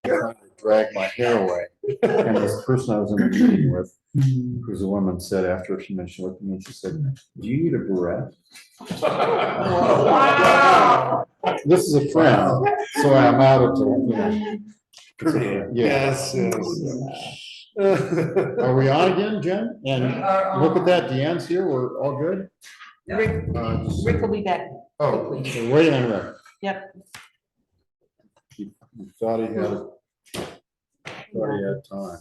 trying to drag my hair away. And this person I was in a meeting with, who's a woman, said after she mentioned, she looked at me and she said, "Do you need a barrette?" Wow. This is a friend, so I'm out of Yes, yes. Are we on again, Jen? And look at that, Deanne's here, we're all good? Rick, Rick will be back. Oh, so waiting on Rick. Yep. He thought he had time.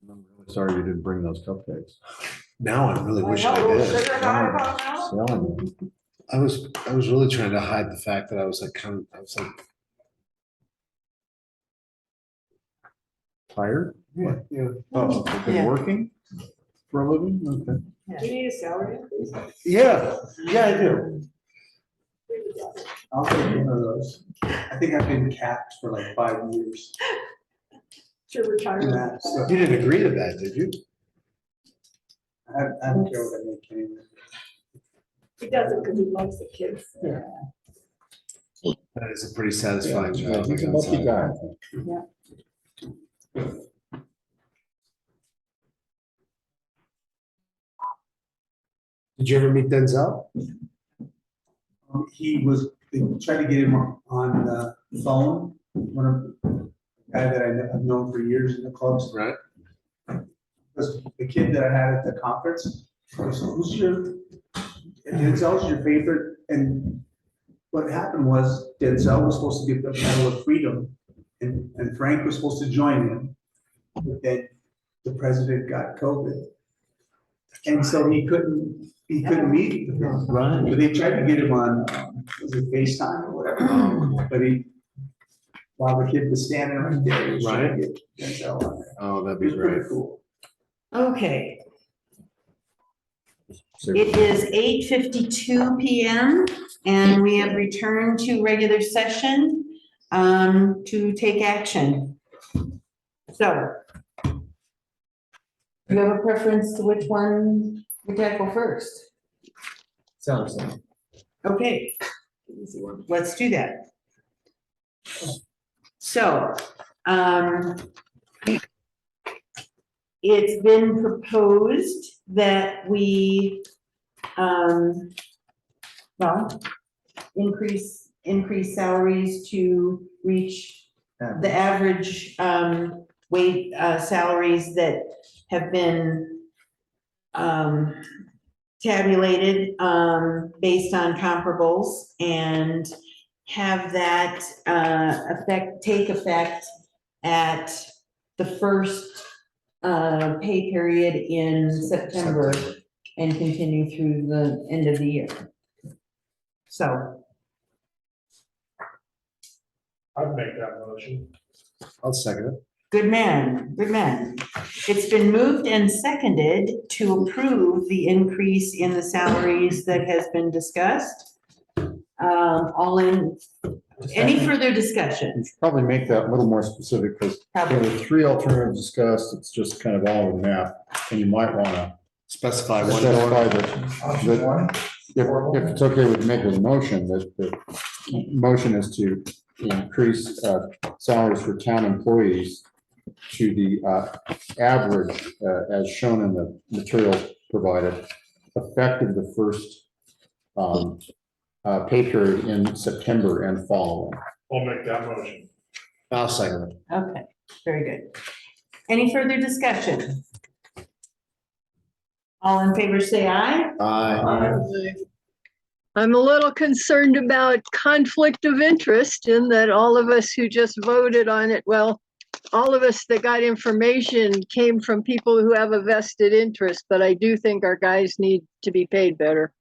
I'm really sorry you didn't bring those cupcakes. Now I really wish I did. Selling them. I was really trying to hide the fact that I was like Tired? yeah. Oh, you've been Yeah. working for a living? Okay. Do you need a salary increase? Yeah, I do. I'll take one of those. I think I've been capped for like 5 years. To retire. Yeah, so You didn't agree to that, did you? I don't care what I make anyway. He does it because he loves the kids. That is a pretty satisfying Yeah, job. he's a I gotta lucky tell guy. you. Did you ever meet Denzel? They tried to get him on the phone, one of the guy that I've known for years in the clubs. Right. Was the kid that I had at the conference, goes, Denzel's your favorite, and what happened was Denzel was supposed to get the Medal of Freedom, and Frank was supposed to join him, but then the president got COVID. And so he couldn't meet with him. Right. But they tried to get him on, was it FaceTime or whatever, but while the kid was standing right there, he was trying to get Denzel on there. Oh, that'd It be was pretty great. cool. Okay, it is 8:52 p.m. and we have returned to regular session to take action. So, you have a preference to which one we tackle first? Sounds like. Okay, let's do that. So, it's been proposed that we, increase salaries to reach the average, wage, salaries that have been, tabulated, based on comparables and have that, take effect at the first pay period in September and continue through the end of the year. So, I'd make that motion. I'll second it. good man, good man. It's been moved and seconded to approve the increase in the salaries that has been discussed. All in, any further discussion? You should probably make that a little more specific, because there Probably. were 3 alternatives discussed, it's just kind of all over the map, and you might want to Specify one specify door. that, if it's okay with making a motion, that the motion is to increase salaries for town employees to the average, as shown in the materials provided, effective the first pay period in September and following. I'll make that motion. I'll second it. Okay, very good. Any further discussion? All in favor, say aye. I'm a little concerned about conflict of interest in that all of us who just voted on it, well, all of us that got information came from people who have a vested interest, but I do think our guys need to be paid better.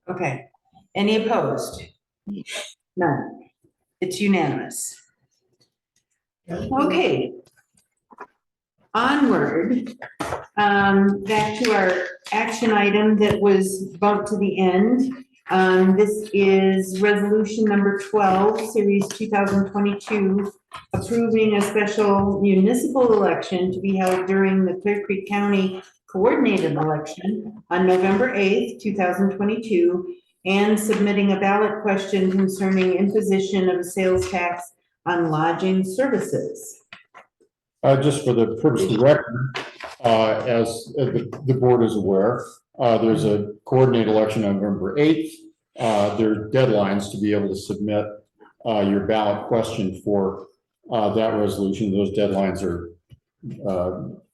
Okay, any opposed? None. It's unanimous. Okay. Onward, back to our action item that was bumped to the end. This is resolution number 12, series 2022, approving a special municipal election to be held during the Clear Creek County coordinated election on November 8th, 2022, and submitting a ballot question concerning imposition of a sales tax on lodging services. Just for the purpose of the record, as the board is aware, there's a coordinated election on November 8th. There are deadlines to be able to submit your ballot question for that resolution. Those deadlines are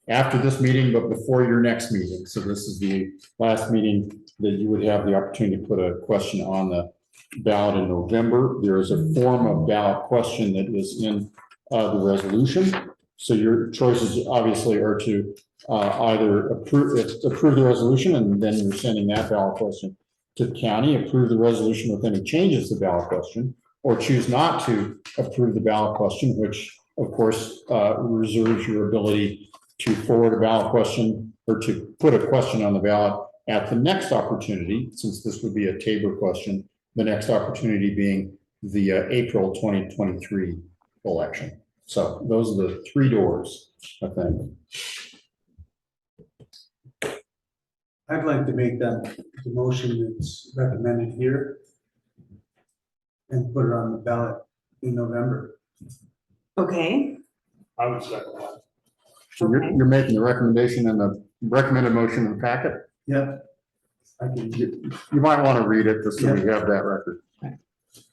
after this meeting, but before your next meeting. So this is the last meeting that you would have the opportunity to put a question on the ballot in November. There is a form of ballot question that is in the resolution. So your choices obviously are to either approve the resolution, and then you're sending that ballot question to the county, approve the resolution with any changes to the ballot question, or choose not to approve the ballot question, which of course reserves your ability to forward a ballot question or to put a question on the ballot at the next opportunity, since this would be a Tabor question, the next opportunity being the April 2023 election. So those are the three doors, I think. I'd like to make that the motion that's recommended here and put it on the ballot in November. Okay, I would second that. So you're making the recommendation and the recommended motion in the packet. Yep. I can, You might want to read it just so we have that record.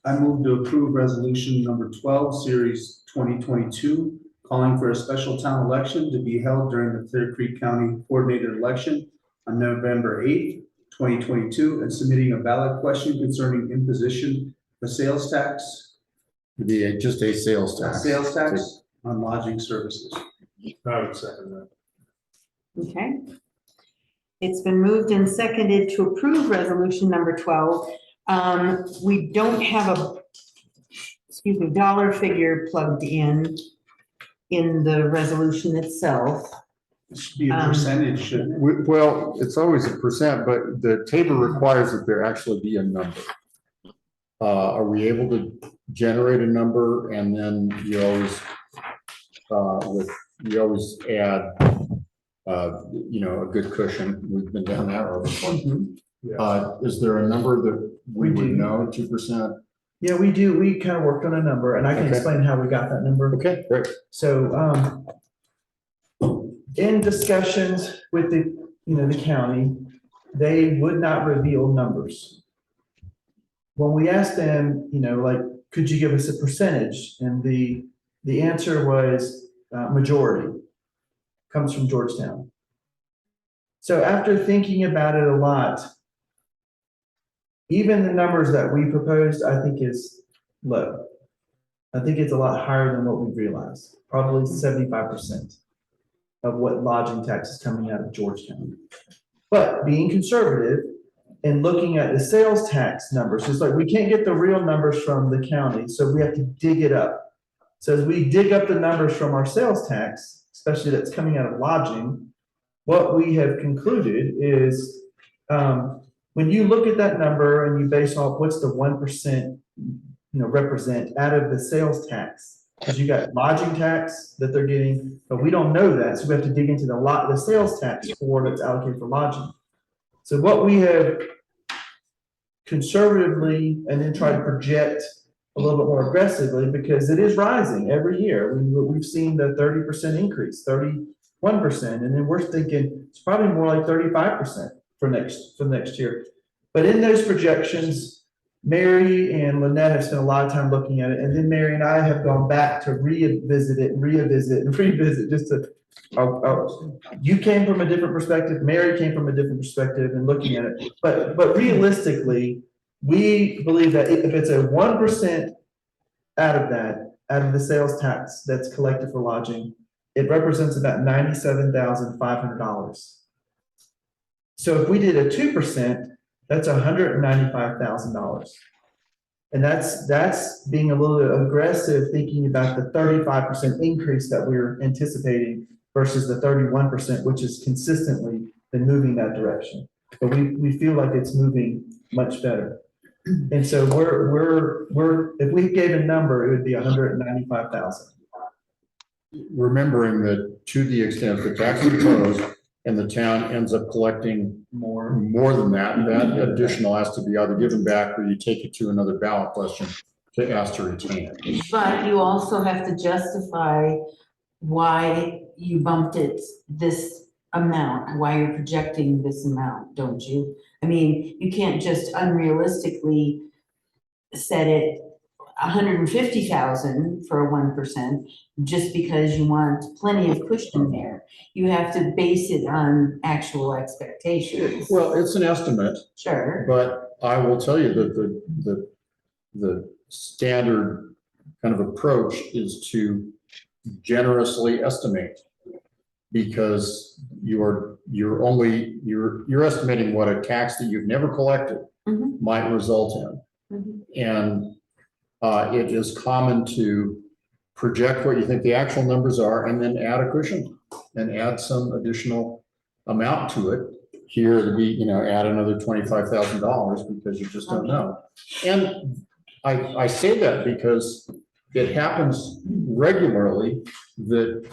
I move to approve resolution number 12, series 2022, calling for a special town election to be held during the Clear Creek County coordinated election on November 8th, 2022, and submitting a ballot question concerning imposition of sales tax, Just a sales tax. on lodging services. I would second that. okay. It's been moved and seconded to approve resolution number 12. We don't have a, dollar figure plugged in the resolution itself. It should be a percentage, shouldn't it? Well, it's always a percent, but the table requires that there actually be a number. Are we able to generate a number, and then you always add a good cushion. We've been down that road before. Is there a number that we would know, 2%? Yeah, we do. We kind of worked on a number, and I can Okay. explain how we got that number. Okay, great. So, in discussions with the county, they would not reveal numbers. When we asked them, could you give us a percentage? And the answer was majority comes from Georgetown. So after thinking about it a lot, even the numbers that we proposed, I think is low. I think it's a lot higher than what we realized, probably 75% of what lodging tax is coming out of Georgetown. But being conservative and looking at the sales tax numbers, it's like we can't get the real numbers from the county, so we have to dig it up. So as we dig up the numbers from our sales tax, especially that's coming out of lodging, what we have concluded is when you look at that number and you base off what's the 1% represent out of the sales tax, because you got lodging tax that they're getting, but we don't know that, so we have to dig into the sales tax for that's allocated for lodging. So what we have conservatively and then try to project a little bit more aggressively, because it is rising every year. We've seen the 30% increase, 31%, and then we're thinking it's probably more like 35% for next year. But in those projections, Mary and Lynette have spent a lot of time looking at it, and then Mary and I have gone back to revisit just to. You came from a different perspective. Mary came from a different perspective and looking at it. But realistically, we believe that if it's a 1% out of the sales tax that's collected for lodging, it represents about $97,500. So if we did a 2%, that's $195,000. And that's being a little bit aggressive, thinking about the 35% increase that we're anticipating versus the 31%, which is consistently been moving that direction. But we feel like it's moving much better. And so we're if we gave a number, it would be 195,000. Remembering that to the extent the tax imposed and the town ends up collecting More. more than that, that additional has to be either given back or you take it to another ballot question to ask to retain it. But you also have to justify why you bumped it this amount, why you're projecting this amount, don't you? I mean, you can't just unrealistically set it 150,000 for a 1% just because you want plenty of cushion there. You have to base it on actual expectations. Well, it's an estimate, Sure. but I will tell you that the standard kind of approach is to generously estimate. Because you're estimating what a tax that you've never collected Mhm. might result in. Mhm. And it is common to project what you think the actual numbers are and then add a cushion and add some additional amount to it. Here it'd be, add another $25,000 because you just don't know. And I say that because it happens regularly that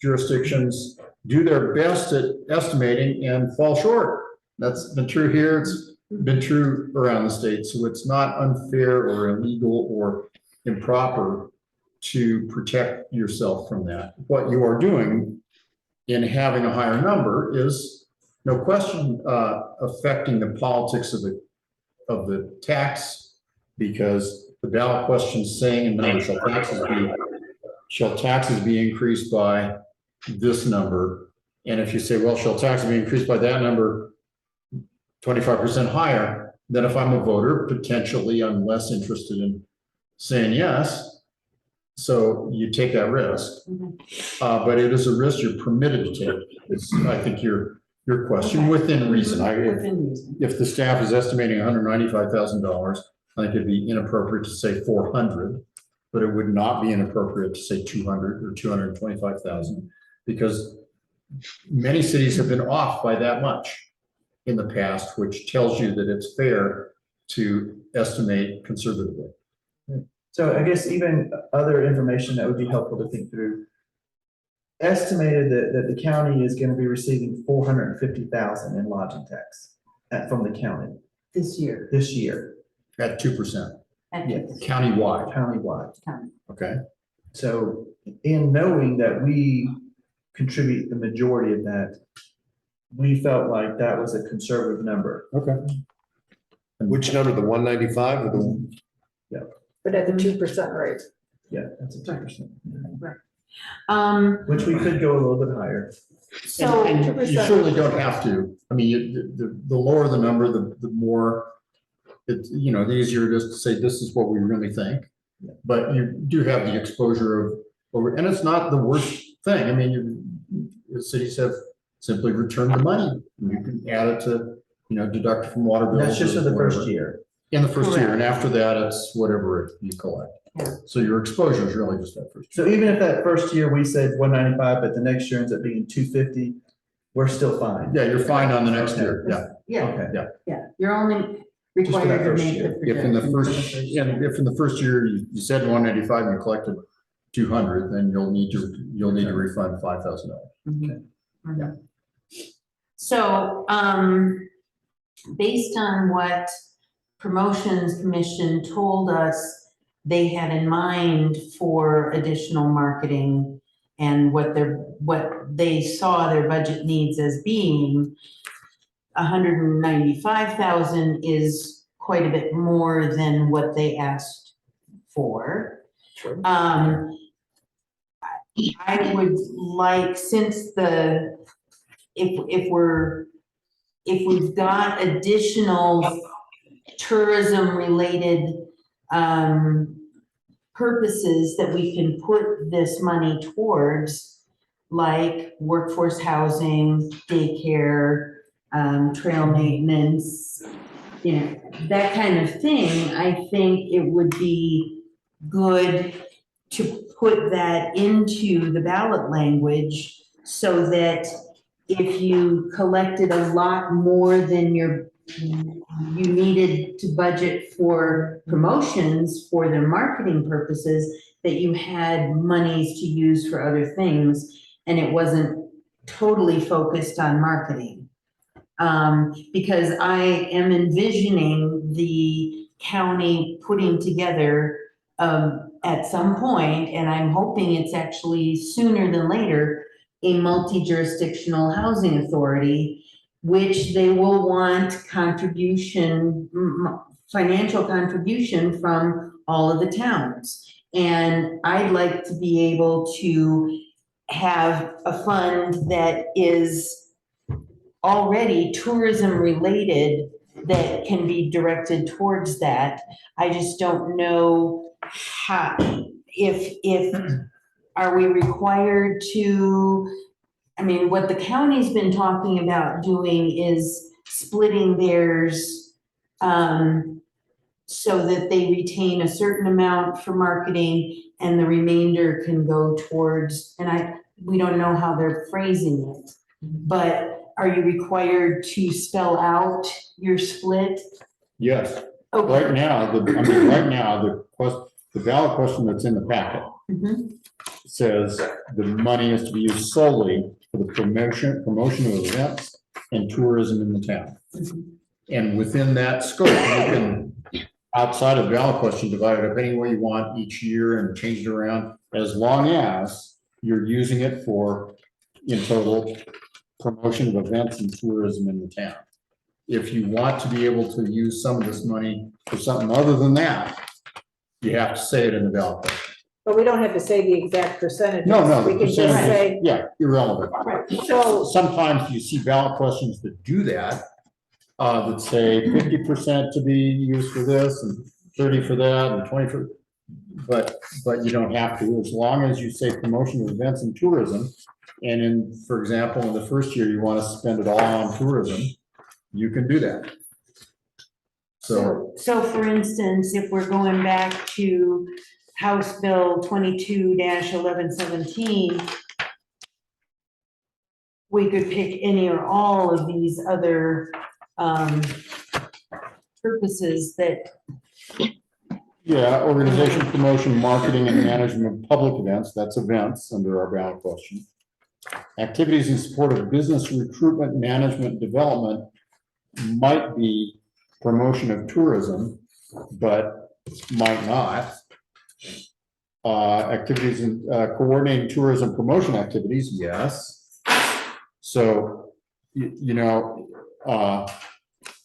jurisdictions do their best at estimating and fall short. That's been true here. It's been true around the state. So it's not unfair or illegal or improper to protect yourself from that. What you are doing in having a higher number is no question affecting the politics of the tax, because the ballot question saying a number, shall taxes be increased by this number? And if you say, well, shall taxes be increased by that number 25% higher, then if I'm a voter, potentially I'm less interested in saying yes. So you take that risk. But it is a risk you're permitted to take. It's, I think, your question, Okay. within reason. Within reason. If the staff is estimating $195,000, I think it'd be inappropriate to say 400, but it would not be inappropriate to say 200 or 225,000, because many cities have been off by that much in the past, which tells you that it's fair to estimate conservatively. So I guess even other information that would be helpful to think through. Estimated that the county is gonna be receiving 450,000 in lodging tax from the county This year. this year, At 2%, Yes. countywide, countywide. okay? So in knowing that we contribute the majority of that, we felt like that was a conservative number. Okay. Which number, the 195 or the? But at the 2% rate. Yeah, that's a 2%. Which we could go a little bit higher. So, And you 2%. certainly don't have to. I mean, the lower the number, the more, it's, the easier it is to say, this is what we really think. Yeah. But you do have the exposure of, and it's not the worst thing. I mean, the cities have simply returned the money. You can add it to, deduct from water bills. That's just or for the first whatever. year. In the first year, Correct. and after that, it's whatever you collect. Yeah. So your exposure is really just that first year. So even if that first year we said 195, but the next year ends up being 250, we're still fine. Yeah, you're fine on the next Okay. year, yeah. yeah, Okay. yeah, you're only Just for that required to first make year. the If in the projection. if in the first year you said 195 and you collected 200, then you'll need to refund $5,000. Mhm. Mhm. So, based on what Promotions Commission told us they had in mind for additional marketing and what they saw their budget needs as being, 195,000 is quite a bit more than what they asked for. True. I would like, since if we've got additional tourism-related purposes that we can put this money towards, like workforce housing, daycare, trail maintenance, that kind of thing, I think it would be good to put that into the ballot language so that if you collected a lot more than you needed to budget for promotions for their marketing purposes, that you had monies to use for other things, and it wasn't totally focused on marketing. Because I am envisioning the county putting together, at some point, and I'm hoping it's actually sooner than later, a multi-jurisdictional housing authority, which they will want contribution, financial contribution from all of the towns. And I'd like to be able to have a fund that is already tourism related that can be directed towards that. I just don't know how, if, are we required to, I mean, what the county's been talking about doing is splitting theirs, so that they retain a certain amount for marketing and the remainder can go towards, and we don't know how they're phrasing it, but are you required to spell out your split? Yes, Okay. right now, the ballot question that's in the packet Mhm. says the money is to be used solely for the promotion of events and tourism in the town. Mhm. And within that scope, you can, outside of ballot question, divide it up any way you want each year and change it around, as long as you're using it for, in total, promotion of events and tourism in the town. If you want to be able to use some of this money for something other than that, you have to say it in the ballot question. But we don't have to say the exact percentages. No, We the can just percentage, say, yeah, irrelevant. so, Sometimes you see ballot questions that do that, that say 50% to be used for this and 30 for that and 20 for, but you don't have to, as long as you say promotion of events and tourism. And in, for example, in the first year, you want to spend it all on tourism, you can do that. So, For instance, if we're going back to House Bill 22-1117, we could pick any or all of these other purposes that. yeah, organization, promotion, marketing, and management of public events, that's events under our ballot question. Activities in support of business recruitment, management, development might be promotion of tourism, but might not. Activities in coordinating tourism promotion activities, yes. So,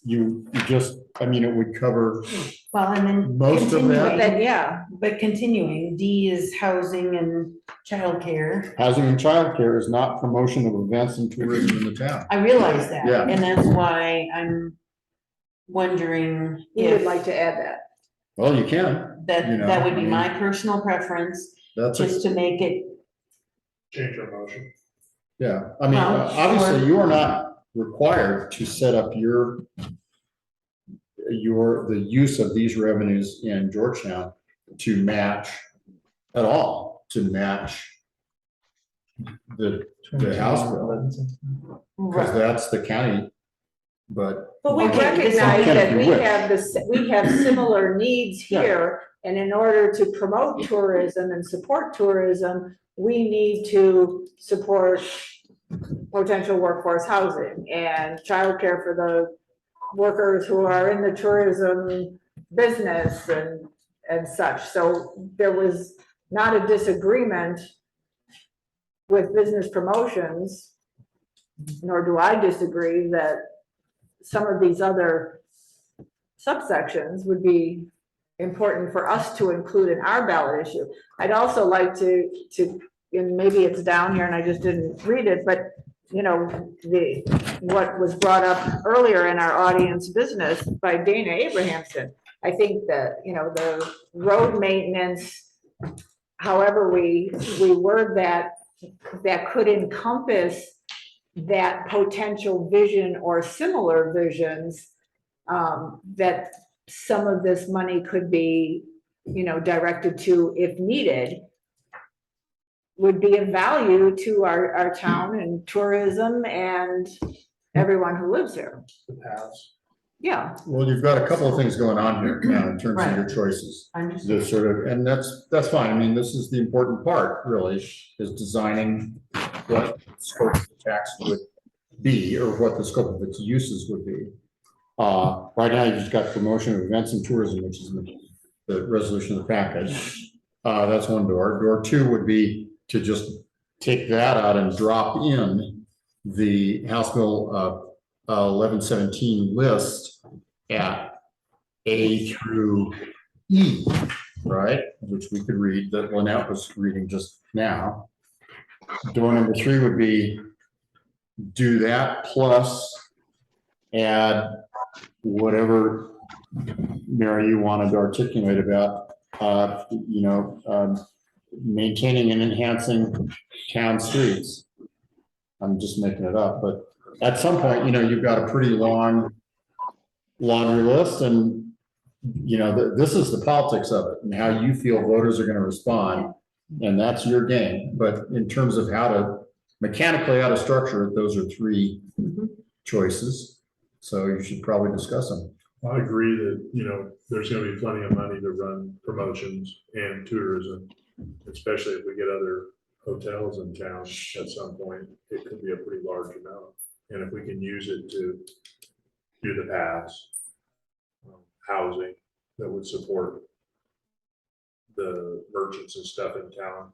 you just, I mean, it would cover Well, and then most of that. then, yeah, But continuing, D is housing and childcare. Housing and childcare is not promotion of events and tourism in the town. I realize that, Yeah. and that's why I'm wondering we would if like to add that. Well, you can, you know, that would be I mean, my personal preference, that's, just to make it, Change our motion. yeah, I mean, Well, obviously, sure. you are not required to set up the use of these revenues in Georgetown to match at all, to match the House bill, because that's the county, but. But we Okay, this recognize one- that If we you wish. have we have similar needs Yeah. here. And in order to promote tourism and support tourism, we need to support potential workforce housing and childcare for the workers who are in the tourism business and such. So there was not a disagreement with business promotions, nor do I disagree that some of these other subsections would be important for us to include in our ballot issue. I'd also like to, and maybe it's down here and I just didn't read it, but you know, what was brought up earlier in our audience business by Dana Abrahamson. I think that, you know, the road maintenance, however we word that could encompass that potential vision or similar visions, that some of this money could be, you know, directed to if needed, would be of value to our town and tourism and everyone who lives here. The paths. Yeah, Well, you've got a couple of things going on here now in terms of your Right. choices. understood. This sort of, and that's fine. I mean, this is the important part, really, is designing what scope of the tax would be, or what the scope of its uses would be. Right now, you've just got promotion of events and tourism, which is the resolution of the package. That's one door. Door two would be to just take that out and drop in the House Bill 1117 list at A through E, right? Which we could read, that Lynette was reading just now. Door number three would be do that plus add whatever, Mary, you wanted to articulate about, maintaining and enhancing town streets. I'm just making it up, but at some point, you've got a pretty long laundry list, and this is the politics of it and how you feel voters are going to respond, and that's your game. But in terms of mechanically how to structure it, those are three choices. So you should probably discuss them. I agree that, there's gonna be plenty of money to run promotions and tourism, especially if we get other hotels in town at some point. It could be a pretty large amount. And if we can use it to do the pass, housing that would support the merchants and stuff in town,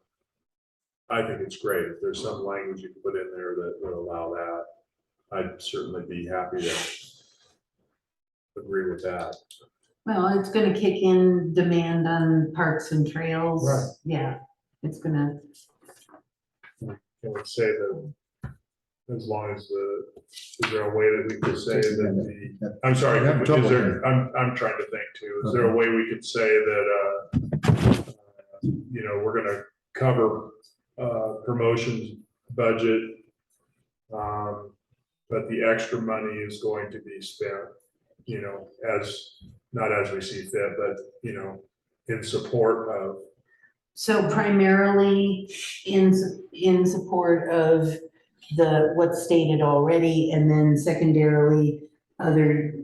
I think it's great. If there's some language you can put in there that would allow that, I'd certainly be happy to agree with that. Well, it's gonna kick in demand on parks and trails. Right. Yeah, it's gonna, Can we say that as long as is there a way that we could say that I'm sorry, is there, I'm trying to think too. Is there a way we could say that, we're gonna cover promotions budget, but the extra money is going to be spent, not as we see fit, but, in support of. so primarily in support of what's stated already, and then secondarily, other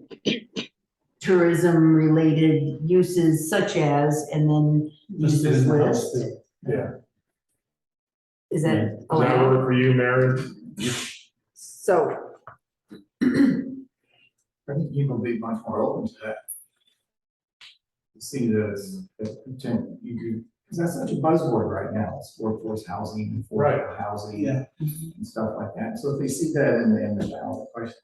tourism related uses such as, and then use this list. Yeah. Is that Does that allowed? work for you, Mary? So, I think you can be much more open to that. See this, because that's such a buzzword right now, it's workforce housing, affordable housing, Yeah. and stuff like that. So if they see that in the ballot question,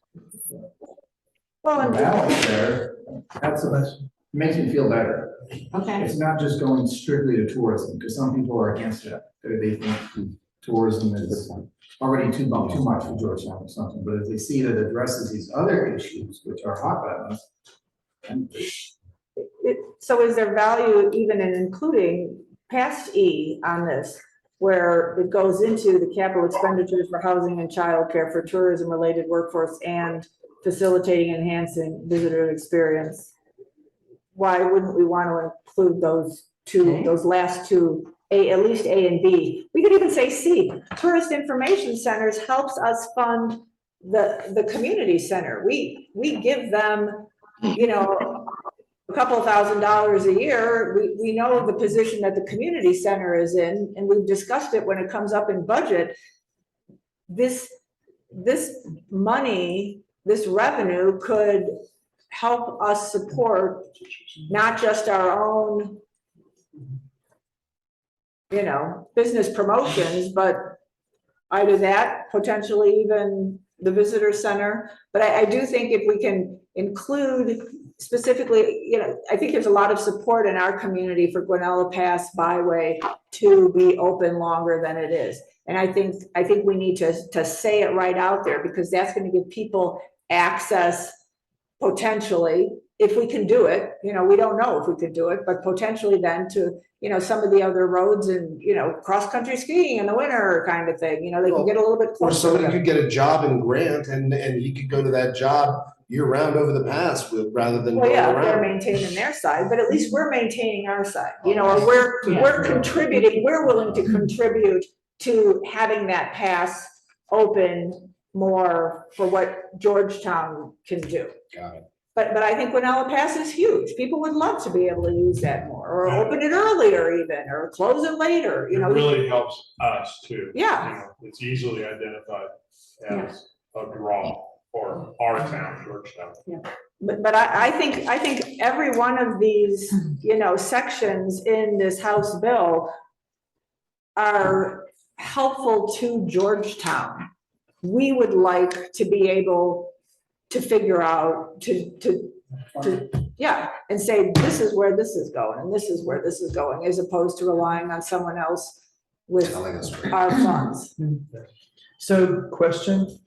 well, the and ballot there, makes me feel better. Okay, It's not just going strictly to tourism, because some people are against it. They think tourism is already too much for Georgetown or something, but if they see that it addresses these other issues, which are hot buttons, and so is there value even in including past E on this, where it goes into the capital expenditures for housing and childcare for tourism related workforce and facilitating and enhancing visitor experience? Why wouldn't we want to include those two, Okay. those last two, at least A and B? We could even say C. Tourist information centers helps us fund the community center. We give them, a couple $1,000s a year. We know the position that the community center is in, and we've discussed it when it comes up in budget. This money, this revenue could help us support not just our own, business promotions, but either that, potentially even the visitor center. But I do think if we can include specifically, I think there's a lot of support in our community for Guanella Pass Byway to be open longer than it is. And I think we need to say it right out there, because that's going to give people access potentially, if we can do it. We don't know if we could do it, but potentially then to, some of the other roads and, cross-country skiing in the winter kind of thing, they can get a little bit Or closer. somebody could get a job in Grant and he could go to that job year round over the pass rather than Well, going yeah, they're around. maintaining their side, but at least we're maintaining our side, or we're contributing, we're willing to contribute to having that pass open more for what Georgetown can do. Got it. But I think Winella Pass is huge. People would love to be able to use that more, or open it earlier even, or close it later, you It know. really helps us too. Yeah. You know, it's easily identified as a draw for our town, Georgetown. But I think every one of these, you know, sections in this House bill are helpful to Georgetown. We would like to be able to figure out, yeah, and say, this is where this is going, and this is where this is going, as opposed to relying on someone else with Telling us straight. our funds. So question,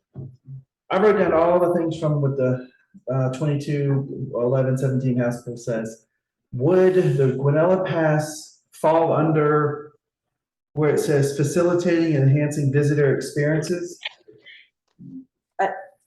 I wrote down all the things from what the 22-11-17 House bill says. Would the Guanella Pass fall under where it says facilitating and enhancing visitor experiences?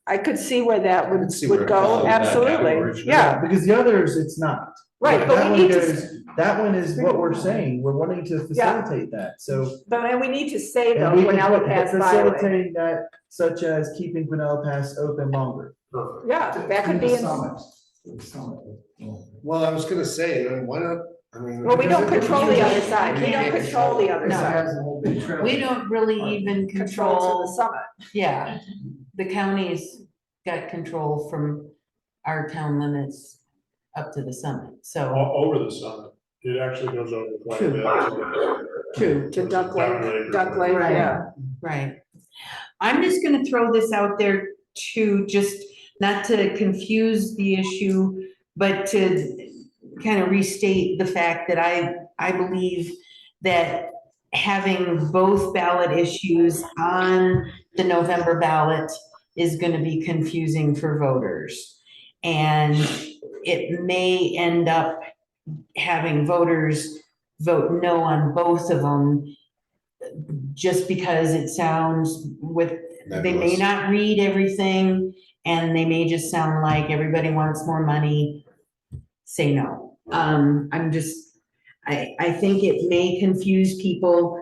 I could see where that I could see where would it falls go, in that absolutely, category. yeah, Because the others, it's not. right, That but we one need to, goes, that one is what we're saying, we're wanting to facilitate that, so. but we need to say though, And we can Winella put Pass byway. facilitating that, such as keeping Guanella Pass open longer. Perfect. Yeah, that could be, Summit. Summit. Well, I was gonna say, I mean, why not, I mean. well, we don't because control the other it- side, we don't control the other No. side. We don't really even Control to control, the summit. yeah, the county's got control from our town limits up to the summit, so, Over the summit, it actually goes over quite a bit. true, To Duck Lake, Lake or Duck Lake, Right. yeah. right. I'm just gonna throw this out there to just, not to confuse the issue, but to kind of restate the fact that I believe that having both ballot issues on the November ballot is gonna be confusing for voters. And it may end up having voters vote no on both of them, just because it sounds they may Nebulous. not read everything, and they may just sound like everybody wants more money, say no. I think it may confuse people.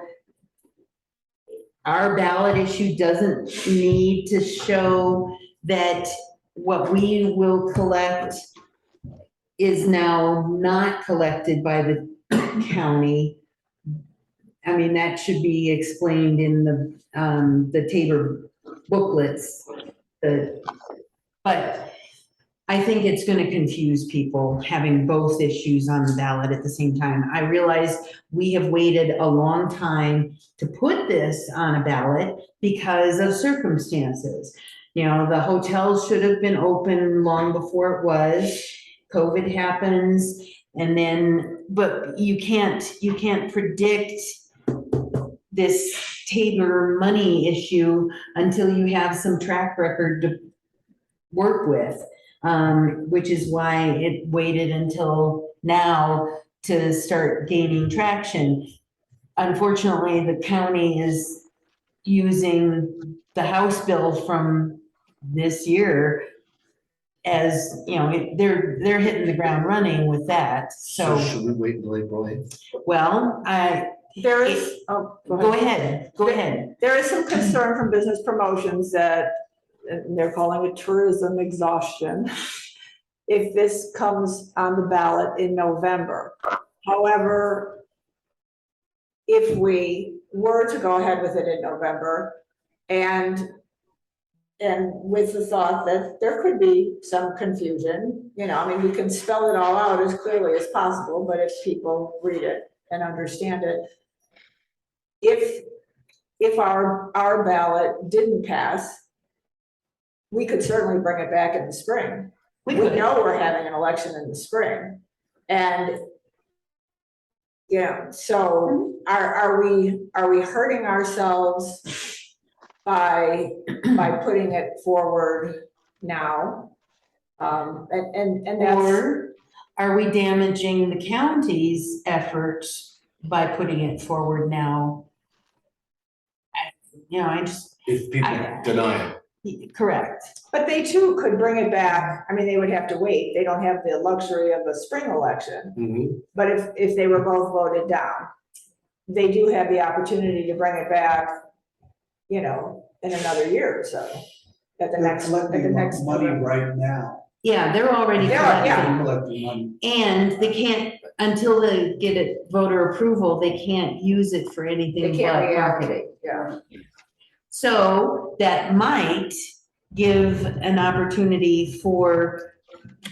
Our ballot issue doesn't need to show that what we will collect is now not collected by the county. I mean, that should be explained in the Tabor booklets, but I think it's gonna confuse people having both issues on the ballot at the same time. I realize we have waited a long time to put this on a ballot because of circumstances. You know, the hotels should have been open long before it was. COVID happens, and then, but you can't predict this Tabor money issue until you have some track record to work with, which is why it waited until now to start gaining traction. Unfortunately, the county is using the House bill from this year as, you know, they're hitting the ground running with that, So so, should we wait until April 8th? well, There is, go ahead. There is some concern from business promotions that, and they're calling it tourism exhaustion, if this comes on the ballot in November. However, if we were to go ahead with it in November, and with the thought that there could be some confusion, you know, I mean, we can spell it all out as clearly as possible, but if people read it and understand it, if our ballot didn't pass, we could certainly bring it back in the spring. We know we're having an election in the spring, and, you know, so are we hurting ourselves by putting it forward now? And that's, Or are we damaging the county's efforts by putting it forward now? You know, If people deny it. correct. but they too could bring it back. I mean, they would have to wait. They don't have the luxury of a spring election. Mhm. But if they were both voted down, they do have the opportunity to bring it back, you know, in another year or so. At the They're next collecting November. money right now. Yeah, they're already They are, yeah. collecting. Collecting money. And they can't, until they get it voter approval, they can't use it for They anything can't but marketing. reactivate, yeah. So that might give an opportunity for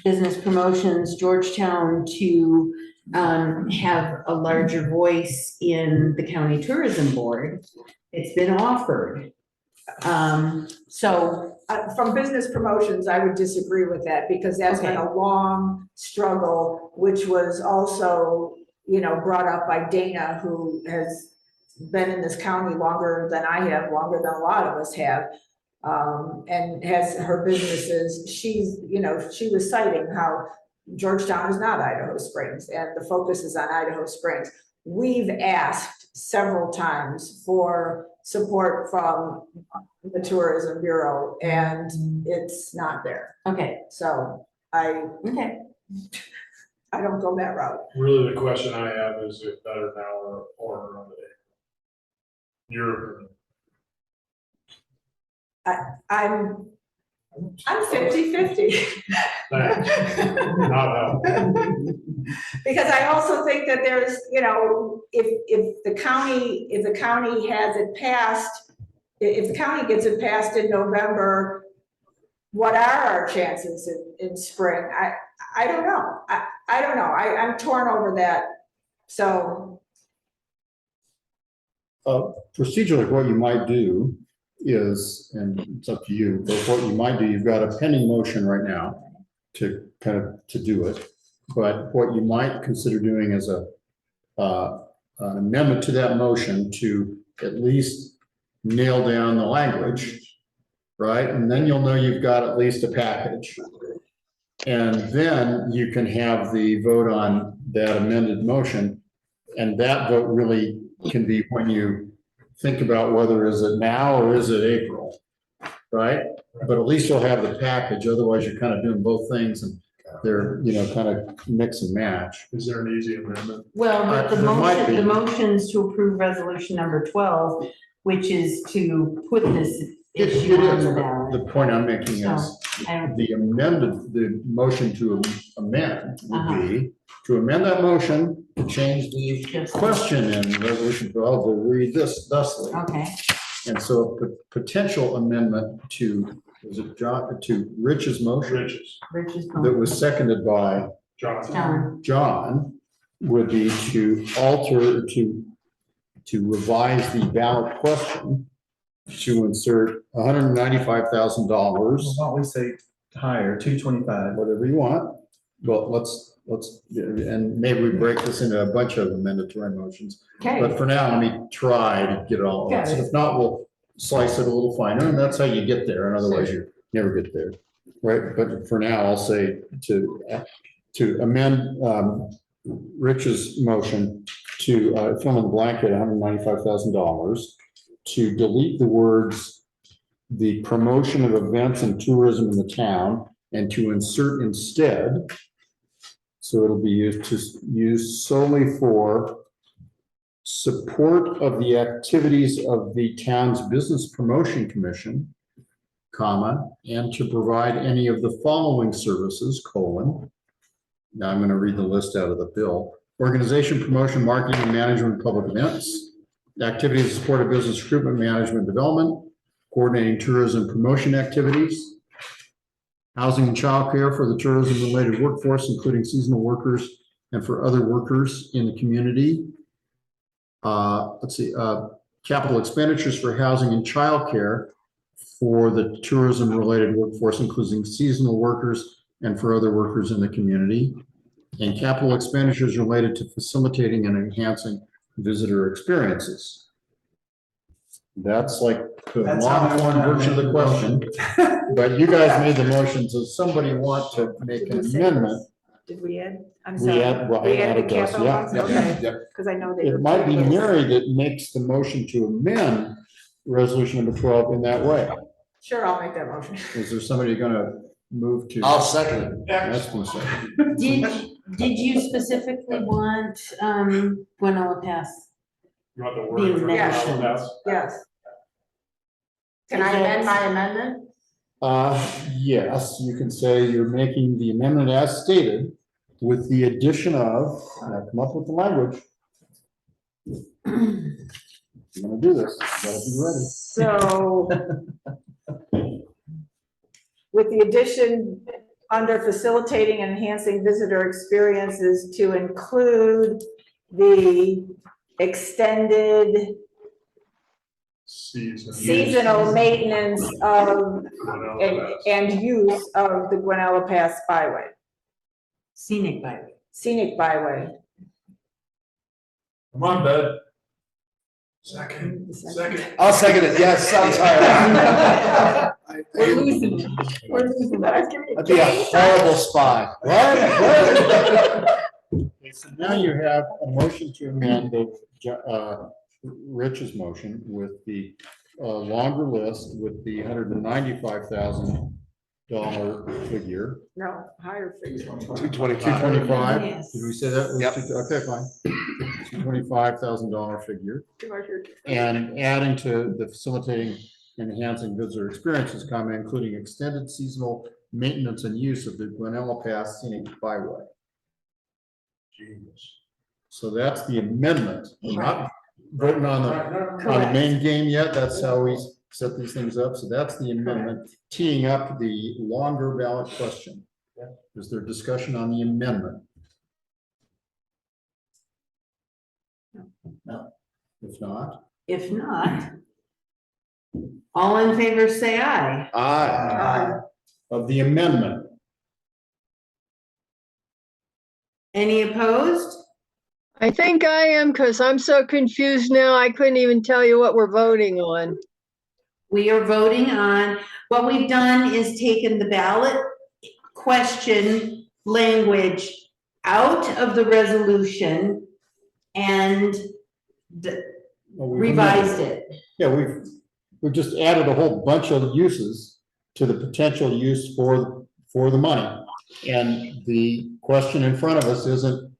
business promotions, Georgetown, to have a larger voice in the county tourism board. It's been offered. So, From business promotions, I would disagree with that because that's been a long struggle, which was also, you know, brought up by Dana, who has been in this county longer than I have, longer than a lot of us have. And has her businesses, she's, you know, she was citing how Georgetown is not Idaho Springs and the focus is on Idaho Springs. We've asked several times for support from the Tourism Bureau and it's not there. okay, So okay. I don't go that route. Really, the question I have is if better now or another day. Your opinion. I'm 50-50. Thanks. Not help. Because I also think that there's, you know, if the county has it passed, if the county gets it passed in November, what are our chances in spring? I don't know. I don't know. I'm torn over that. So. Procedurally, what you might do is, and it's up to you, but what you might do, you've got a pending motion right now to kind of, to do it. But what you might consider doing is an amendment to that motion to at least nail down the language, right? And then you'll know you've got at least a package. And then you can have the vote on that amended motion. And that vote really can be when you think about whether is it now or is it April, right? But at least you'll have the package. Otherwise, you're kind of doing both things and they're, you know, kind of mix and match. Is there an easy amendment? Well, the There might motion, be. the motion's to approve resolution number 12, which is to put this issue It on is. the ballot. The point I'm making is And the motion to amend would be to amend that motion to change the Just- question in resolution 12 to read this thusly. okay, And so a potential amendment to, was it John, to Rich's motion Riches. Rich's that motion. was seconded by John. John would be to alter, to revise the ballot question to insert $195,000, Why don't we say higher, 225? whatever you want. Well, let's, and maybe we break this into a bunch of amendatory motions. But Okay, for now, let me try to get it all. Got So it. if not, we'll slice it a little finer, and that's how you get there, and otherwise you never get there. Right, but for now, I'll say to amend Rich's motion to fill in the blank at $195,000, to delete the words, the promotion of events and tourism in the town, and to insert instead, so it'll be used solely for support of the activities of the town's business promotion commission, comma, and to provide any of the following services, colon. Now I'm going to read the list out of the bill. Organization, promotion, marketing, and management of public events, activities to support of business recruitment, management, development, coordinating tourism promotion activities, housing and childcare for the tourism-related workforce, including seasonal workers and for other workers in the community. Capital expenditures for housing and childcare for the tourism-related workforce, including seasonal workers and for other workers in the community. And capital expenditures related to facilitating and enhancing visitor experiences. That's like the That's how I long want to version of the amend question. But you guys made the motion, so somebody want to make Did an we say amendment. Did we add? I'm We sorry. add, well, I We added added the those, capital yeah, ones? yeah, Okay. yeah. Because I know they. It might be Mary that makes the motion to amend resolution number 12 in that way. Sure, I'll make that motion. Is there somebody gonna move to? I'll second it. That's been seconded. did you specifically want, Gwenola Pass? You want the The word? amendment. Yes. Can I amend my amendment? Yes, you can say you're making the amendment as stated with the addition of, and I've come up with the language. You're gonna do this, you gotta be ready. So with the addition under facilitating and enhancing visitor experiences to include the extended seasonal maintenance of and use of the Guanella Pass Byway, Scenic byway. scenic byway. Come on, bud. Second. I'll second it, yes, I'm sorry. We're losing. We're losing that. I was giving you I'd be a horrible spy. What? Okay, so now you have a motion to amend the, Rich's motion with the, longer list with the $195,000 figure. No, higher figure. 225. 225, Yes. did we say that? Yep. Okay, fine. $225,000 figure. And adding to the facilitating and enhancing visitor experiences comment, including extended seasonal maintenance and use of the Guanella Pass Scenic Byway. So that's the amendment. We're not voting on the main game yet. That's how we set these things up. So that's the amendment, teeing up the longer ballot question. Is there discussion on the amendment? No. If not, If not, all in favor say aye. Aye. of the amendment, Any opposed? I think I am, because I'm so confused now, I couldn't even tell you what we're voting on. We are voting on, what we've done is taken the ballot question language out of the resolution and well, we've amended revised it. Yeah, we've just added a whole bunch of uses to the potential use for the money. And the question in front of us isn't,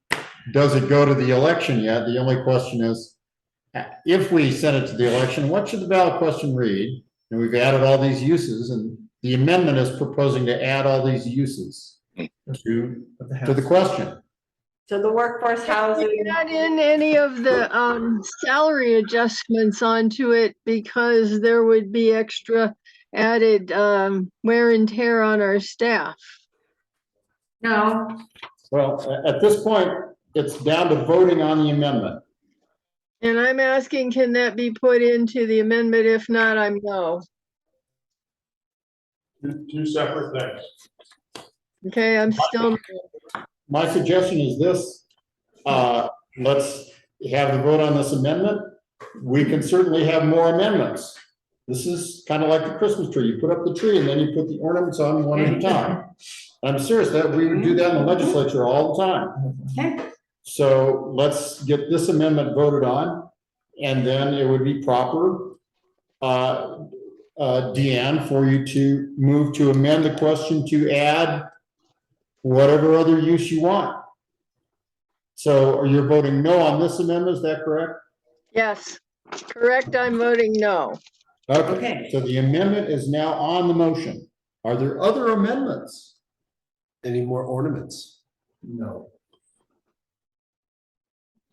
does it go to the election yet? The only question is, if we send it to the election, what should the ballot question read? And we've added all these uses, and the amendment is proposing to add all these uses to the question. So the workforce housing. Add in any of the salary adjustments onto it, because there would be extra added wear and tear on our staff. No, Well, at this point, it's down to voting on the amendment. And I'm asking, can that be put into the amendment? If not, I'm no. Two separate things. Okay, I'm still, My suggestion is this, let's have the vote on this amendment. We can certainly have more amendments. This is kind of like the Christmas tree. You put up the tree and then you put the ornaments on one at a time. I'm serious, that we would do that in the legislature all the time. okay, So let's get this amendment voted on, and then it would be proper, Deanne, for you to move to amend the question to add whatever other use you want. So are you voting no on this amendment, is that correct? yes, correct, I'm voting no. Okay. So the amendment is now on the motion. Are there other amendments? Any more ornaments? No.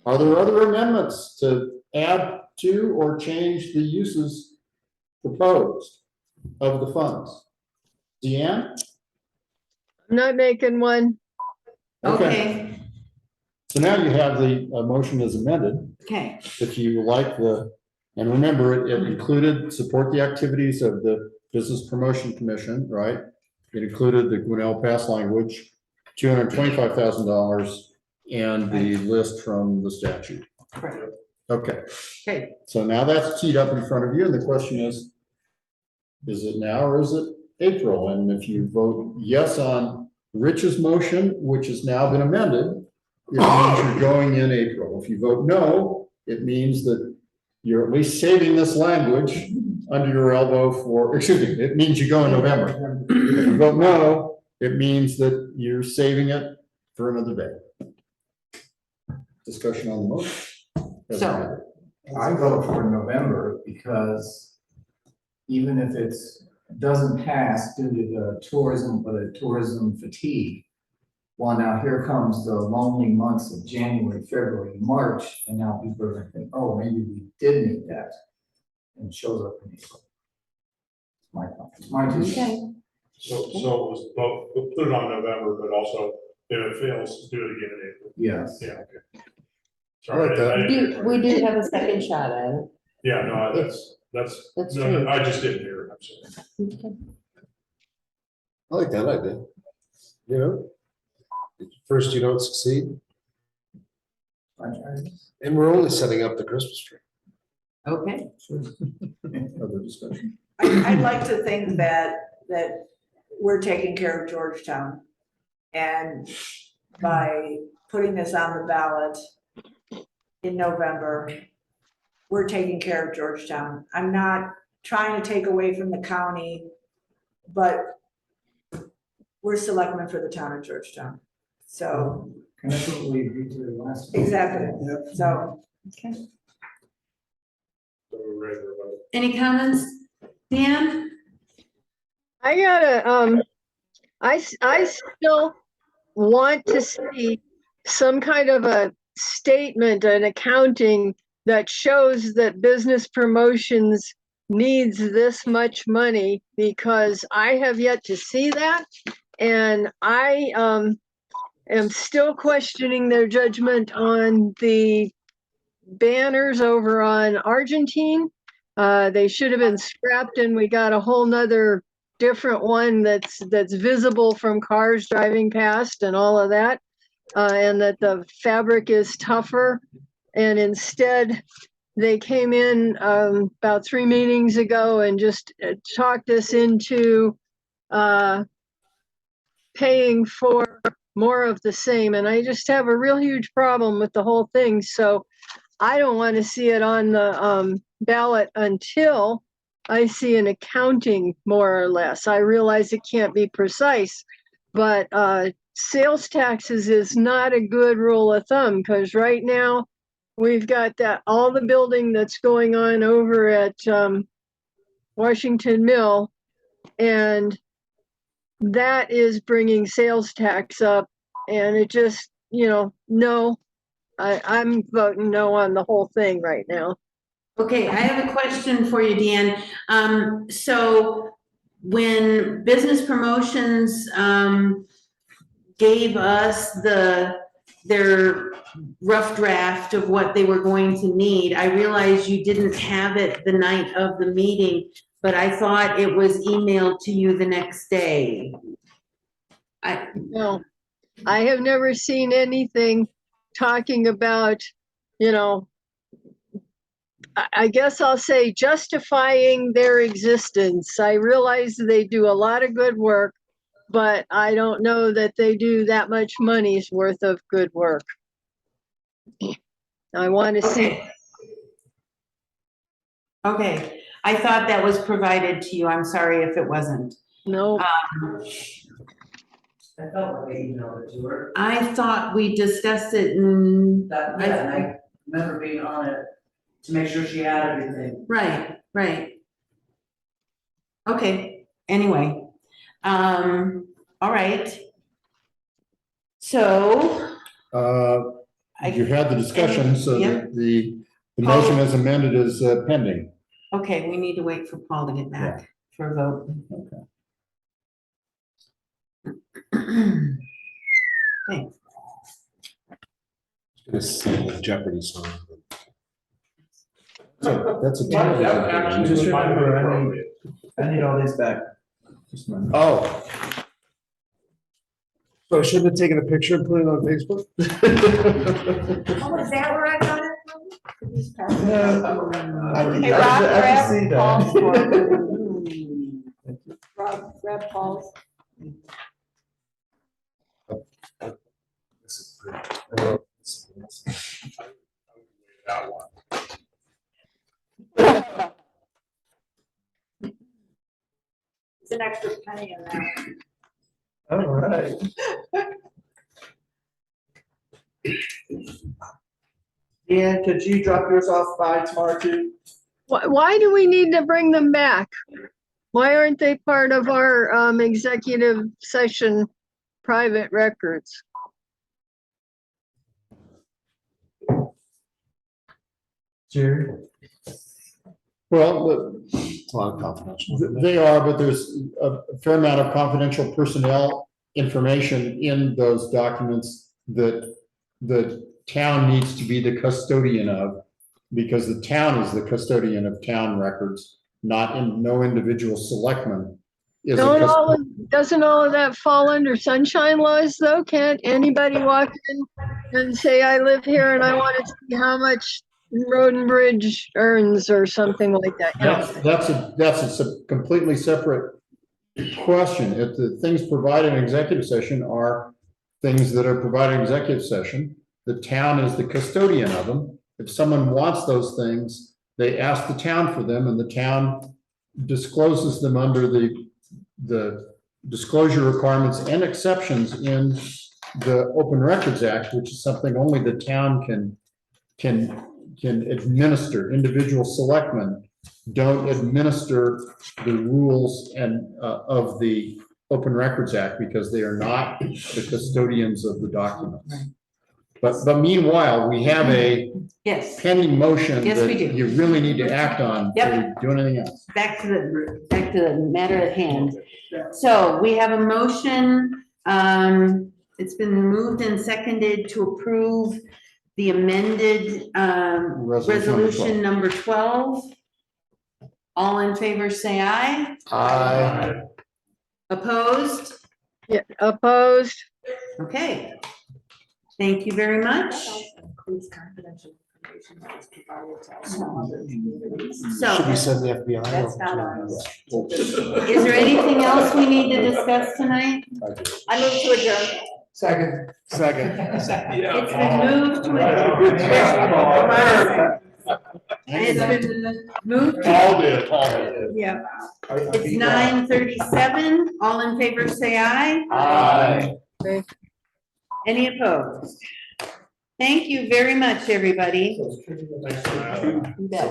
Are there other amendments to add to or change the uses proposed of the funds? Deanne? I'm not making one. okay, So now you have the motion as amended. okay, If you like and remember, it included support the activities of the Business Promotion Commission, right? It included the Guanella Pass language, $225,000, and the list from the statute. correct, Okay, okay. so now that's teed up in front of you, and the question is it now or is it April? And if you vote yes on Rich's motion, which has now been amended, it means you're going in April. If you vote no, it means that you're at least saving this language under your elbow it means you go in November. If you vote no, it means that you're saving it for another day. Discussion on the motion. So- I vote for November because even if it's doesn't pass due to the tourism, fatigue. Well, now here comes the lonely months of January, February, March, and now people are gonna think, oh, maybe we did need that. And it shows up in April. My two cents. Okay. So it was both, we'll put it on November, but also if it fails, do it again in April. Yes. Yeah, okay. I like that. I didn't hear We it. do have a second shot at it. Yeah, no, that's, That's no, true. I just didn't hear it, I'm sorry. I like that idea. You know, first you don't succeed, and we're only setting up the Christmas tree. Okay. Other discussion? I'd like to think that we're taking care of Georgetown. And by putting this on the ballot in November, we're taking care of Georgetown. I'm not trying to take away from the county, but we're selectmen for the town of Georgetown. So, And that's what we agreed to last time. exactly. So, Okay. So we're ready to vote. Any comments, Dan? I gotta, I still want to see some kind of a statement, an accounting that shows that business promotions needs this much money, because I have yet to see that. And I, am still questioning their judgment on the banners over on Argentine. They should have been scrapped, and we got a whole nother different one that's visible from cars driving past and all of that. And that the fabric is tougher. And instead, they came in about 3 meetings ago and just talked us into paying for more of the same. And I just have a real huge problem with the whole thing. So I don't want to see it on the ballot until I see an accounting, more or less. I realize it can't be precise, but sales taxes is not a good rule of thumb, because right now we've got that all the building that's going on over at Washington Mill, and that is bringing sales tax up, and it just, no, I'm voting no on the whole thing right now. Okay, I have a question for you, Dan. So when Business Promotions, gave us their rough draft of what they were going to need, I realized you didn't have it the night of the meeting, but I thought it was emailed to you the next day. No, I have never seen anything talking about, I guess I'll say justifying their existence. I realize they do a lot of good work, but I don't know that they do that much money's worth of good work. I want to see. Okay, I thought that was provided to you. I'm sorry if it wasn't. No, I felt like I emailed it to her. I thought we discussed it and. That, yeah, and I remember being on it to make sure she had everything. Right. Okay, anyway, all right. So. You had the discussion, so Yep. that the motion as amended is pending. Okay, we need to wait for Paul to get back for a vote. Okay. Okay. Gonna sing the Jeopardy song. That's a That terrible. actually Just was my remember, appropriate. I need all these back. Just remember. Oh. So I shouldn't have taken a picture and put it on Facebook? oh, is that where I got it from? I Hey, Rob, can see Paul's that. Rob, grab Paul's. This is pretty. That one. There's an extra penny in there. All right. Dan, could you drop yours off by tomorrow too? why do we need to bring them back? Why aren't they part of our executive session private records? Jerry? Well, It's a lot of confidential. they are, but there's a fair amount of confidential personnel information in those documents that the town needs to be the custodian of, because the town is the custodian of town records, no individual selectman is a Doesn't all of that fall under sunshine laws though? Can't anybody walk in and say, I live here and I want to see how much Road and Bridge earns or something like that? You know, That's a completely separate question. If the things provided in executive session are things that are provided in executive session, the town is the custodian of them. If someone wants those things, they ask the town for them, and the town discloses them under the disclosure requirements and exceptions in the Open Records Act, which is something only the town can administer. Individual selectmen don't administer the rules and of the Open Records Act because they are not the custodians of the documents. But meanwhile, we have a Yes, pending motion Yes, we that do. you really need to act on Yep. to do anything else. back to the matter at hand. So we have a motion, it's been moved and seconded to approve the amended, resolution number 12. All in favor, say aye. I, Opposed? yeah, opposed? Okay. Thank you very much. Includes confidential information that is provided to all other communities. should we So, send the FBI? That's not ours. is there anything else we need to discuss tonight? I move to adjourn. Second. It's been moved to adjourn. It's been moved to, Paul did. yeah. It's 9:37. All in favor, say aye. Aye. Any opposed? Thank you very much, everybody. Thanks for that. You bet.